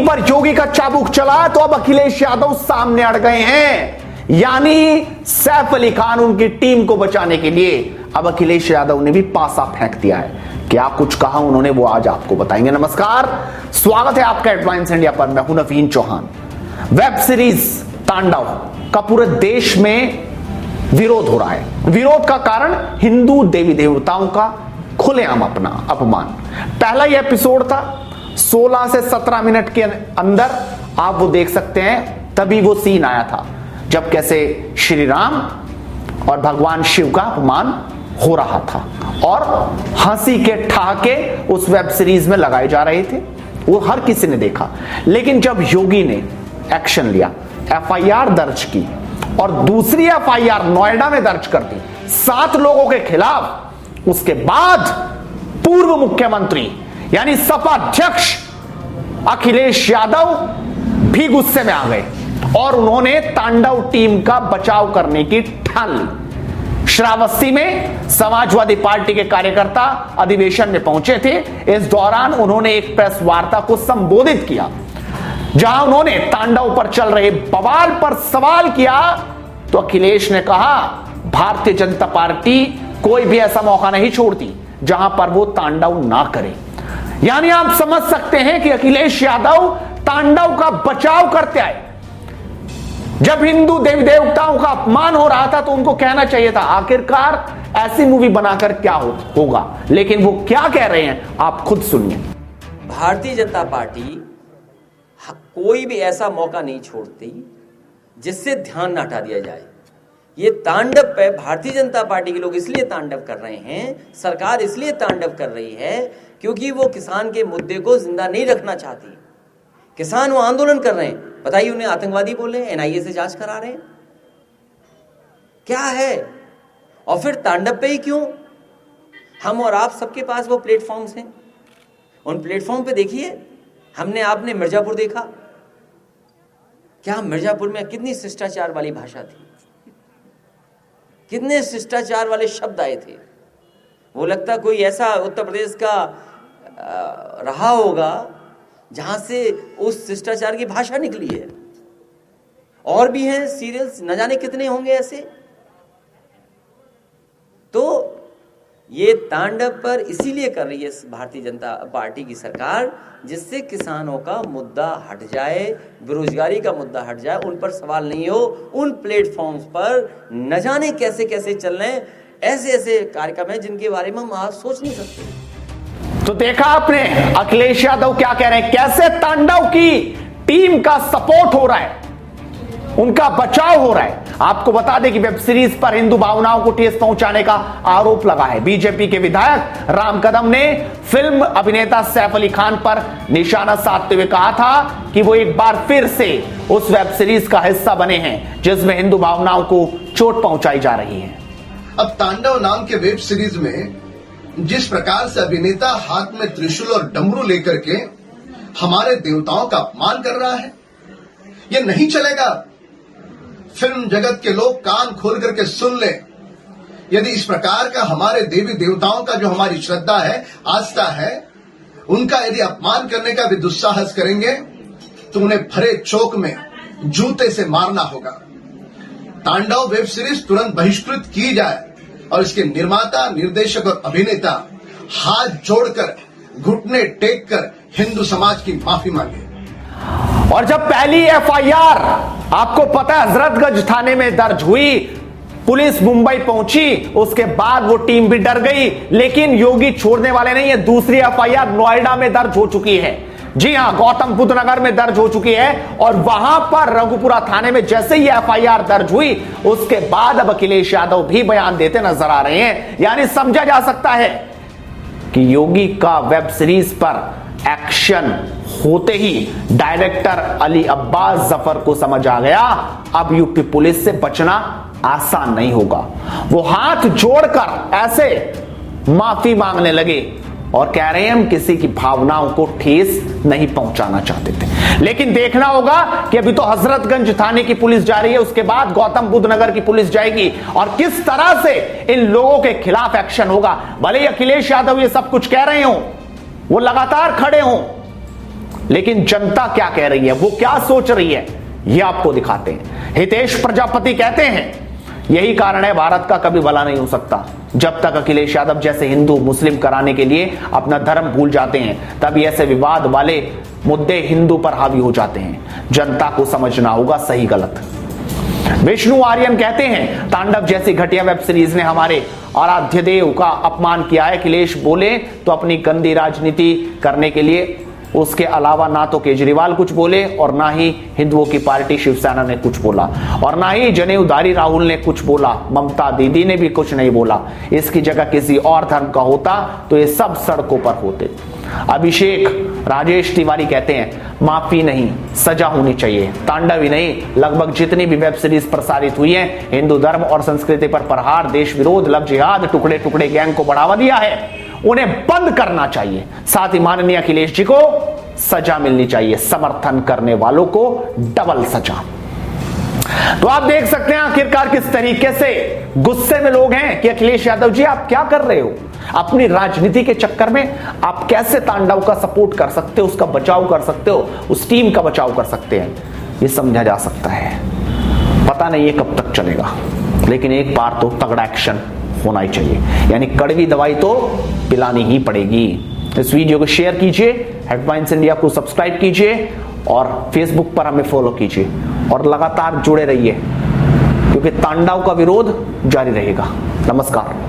पर योगी का चाबुक चला तो अब अखिलेश यादव सामने अड़ गए हैं। यानी सैफ अली खान उनकी टीम को बचाने के लिए अब अखिलेश यादव ने भी पासा फेंक दिया है। क्या कुछ कहा उन्होंने वो आज आपको बताएंगे। नमस्कार, स्वागत है आपका हेडलाइंस इंडिया पर। मैं हूं नवीन चौहान। वेब सीरीज तांडव का पूरे देश में विरोध हो रहा है। विरोध का कारण हिंदू देवी देवताओं का खुलेआम अपना अपमान। पहला यह एपिसोड था 16 से 17 मिनट के अंदर आप वो देख सकते हैं। तभी वो सीन आया था जब कैसे श्री राम और भगवान शिव का अपमान हो रहा था और हंसी के ठहाके उस वेब सीरीज में लगाए जा रहे थे। वो हर किसी ने देखा। लेकिन जब योगी ने एक्शन लिया, एफआईआर दर्ज की और दूसरी एफआईआर नोएडा में दर्ज कर दी 7 लोगों के खिलाफ, उसके बाद पूर्व मुख्यमंत्री यानी सपा अध्यक्ष अखिलेश यादव भी गुस्से में आ गए और उन्होंने तांडव टीम का बचाव करने की ठान ली। श्रावस्ती में समाजवादी पार्टी के कार्यकर्ता अधिवेशन में पहुंचे थे। इस दौरान उन्होंने एक प्रेस वार्ता को संबोधित किया जहां उन्होंने तांडव पर चल रहे बवाल पर सवाल किया तो अखिलेश ने कहा, भारतीय जनता पार्टी कोई भी ऐसा मौका नहीं छोड़ती जहां पर वो तांडव ना करे। यानी आप समझ सकते हैं कि अखिलेश यादव तांडव का बचाव करते आए। जब हिंदू देवी देवताओं का अपमान हो रहा था तो उनको कहना चाहिए था आखिरकार ऐसी मूवी बनाकर क्या होगा, लेकिन वो क्या कह रहे हैं आप खुद सुनिए। भारतीय जनता पार्टी कोई भी ऐसा मौका नहीं छोड़ती जिससे ध्यान न हटा दिया जाए। ये तांडव पे भारतीय जनता पार्टी के लोग इसलिए तांडव कर रहे हैं, सरकार इसलिए तांडव कर रही है क्योंकि वो किसान के मुद्दे को जिंदा नहीं रखना चाहती। किसान वो आंदोलन कर रहे हैं, बताइए उन्हें आतंकवादी बोल रहे हैं, एनआईए से जांच करा रहे हैं, क्या है? और फिर तांडव पे ही क्यों? हम और आप सबके पास वो प्लेटफॉर्म्स हैं। उन प्लेटफॉर्म पे देखिए, हमने आपने मिर्जापुर देखा, क्या मिर्जापुर में कितनी शिष्टाचार वाली भाषा थी, कितने शिष्टाचार वाले शब्द आए थे। वो लगता कोई ऐसा उत्तर प्रदेश का रहा होगा जहां से उस शिष्टाचार की भाषा निकली है। और भी हैं सीरियल्स, न जाने कितने होंगे ऐसे। तो ये तांडव पर इसीलिए कर रही है भारतीय जनता पार्टी की सरकार जिससे किसानों का मुद्दा हट जाए, बेरोजगारी का मुद्दा हट जाए, उन पर सवाल नहीं हो। उन प्लेटफॉर्म्स पर न जाने कैसे कैसे चल रहे हैं ऐसे ऐसे कार्यक्रम हैं जिनके बारे में हम आज सोच नहीं सकते। तो देखा आपने अखिलेश यादव क्या कह रहे हैं, कैसे तांडव की टीम का सपोर्ट हो रहा है, उनका बचाव हो रहा है। आपको बता दें कि वेब सीरीज पर हिंदू भावनाओं को ठेस पहुंचाने का आरोप लगा है। बीजेपी के विधायक राम कदम ने फिल्म अभिनेता सैफ अली खान पर निशाना साधते हुए कहा था कि वो एक बार फिर से उस वेब सीरीज का हिस्सा बने हैं जिसमें हिंदू भावनाओं को चोट पहुंचाई जा रही है। अब तांडव नाम के वेब सीरीज में जिस प्रकार से अभिनेता हाथ में त्रिशूल और डमरू लेकर के हमारे देवताओं का अपमान कर रहा है, ये नहीं चलेगा। फिल्म जगत के लोग कान खोल करके सुन ले। यदि इस प्रकार का हमारे देवी देवताओं का जो हमारी श्रद्धा है, आस्था है, उनका यदि अपमान करने का भी दुस्साहस करेंगे तो उन्हें भरे चौक में जूते से मारना होगा। तांडव वेब सीरीज तुरंत बहिष्कृत की जाए और इसके निर्माता, निर्देशक और अभिनेता हाथ जोड़कर, घुटने टेक कर हिंदू समाज की माफी मांगे। और जब पहली एफआईआर आपको पता है हजरतगंज थाने में दर्ज हुई, पुलिस मुंबई पहुंची, उसके बाद वो टीम भी डर गई। लेकिन योगी छोड़ने वाले नहीं है। दूसरी एफआईआर नोएडा में दर्ज हो चुकी है। जी हां, गौतम बुद्ध नगर में दर्ज हो चुकी है और वहां पर रघुपुरा थाने में जैसे ही एफआईआर दर्ज हुई उसके बाद अब अखिलेश यादव भी बयान देते नजर आ रहे हैं। यानी समझा जा सकता है कि योगी का वेब सीरीज पर एक्शन होते ही डायरेक्टर अली अब्बास जफर को समझ आ गया अब यूपी पुलिस से बचना आसान नहीं होगा। वो हाथ जोड़कर ऐसे माफी मांगने लगे और कह रहे हैं हम किसी की भावनाओं को ठेस नहीं पहुंचाना चाहते थे। लेकिन देखना होगा कि अभी तो हजरतगंज थाने की पुलिस जा रही है, उसके बाद गौतम बुद्ध नगर की पुलिस जाएगी और किस तरह से इन लोगों के खिलाफ एक्शन होगा। भले ही अखिलेश यादव ये सब कुछ कह रहे हो, वो लगातार खड़े हों, लेकिन जनता क्या कह रही है, वो क्या सोच रही है, ये आपको दिखाते हैं। हितेश प्रजापति कहते हैं यही कारण है भारत का कभी भला नहीं हो सकता। जब तक अखिलेश यादव जैसे हिंदू मुस्लिम कराने के लिए अपना धर्म भूल जाते हैं, तभी ऐसे विवाद वाले मुद्दे हिंदू पर हावी हो जाते हैं। जनता को समझना होगा सही गलत। विष्णु आर्यन कहते हैं तांडव जैसी घटिया वेब सीरीज ने हमारे आराध्य देव का अपमान किया है। अखिलेश बोले तो अपनी गंदी राजनीति करने के लिए, उसके अलावा ना तो केजरीवाल कुछ बोले और ना ही हिंदुओं की पार्टी शिवसेना ने कुछ बोला और ना ही जनेऊधारी राहुल ने कुछ बोला, ममता दीदी ने भी कुछ नहीं बोला। इसकी जगह किसी और धर्म का होता तो ये सब सड़कों पर होते। अभिषेक राजेश तिवारी कहते हैं माफी नहीं सजा होनी चाहिए। तांडव ही नहीं, लगभग जितनी भी वेब सीरीज प्रसारित हुई है हिंदू धर्म और संस्कृति पर प्रहार, देश विरोध, लव जिहाद, टुकड़े टुकड़े गैंग को बढ़ावा दिया है, उन्हें बंद करना चाहिए। साथ ही माननीय अखिलेश जी को सजा मिलनी चाहिए, समर्थन करने वालों को डबल सजा। तो आप देख सकते हैं आखिरकार किस तरीके से गुस्से में लोग हैं कि अखिलेश यादव जी आप क्या कर रहे हो। अपनी राजनीति के चक्कर में आप कैसे तांडव का सपोर्ट कर सकते हो, उसका बचाव कर सकते हो, उस टीम का बचाव कर सकते हैं, ये समझा जा सकता है। पता नहीं ये कब तक चलेगा, लेकिन एक बार तो तगड़ा एक्शन होना ही चाहिए, यानी कड़वी दवाई तो पिलानी ही पड़ेगी। इस वीडियो को शेयर कीजिए, हेडलाइंस इंडिया को सब्सक्राइब कीजिए और फेसबुक पर हमें फॉलो कीजिए और लगातार जुड़े रहिए, क्योंकि तांडव का विरोध जारी रहेगा। नमस्कार।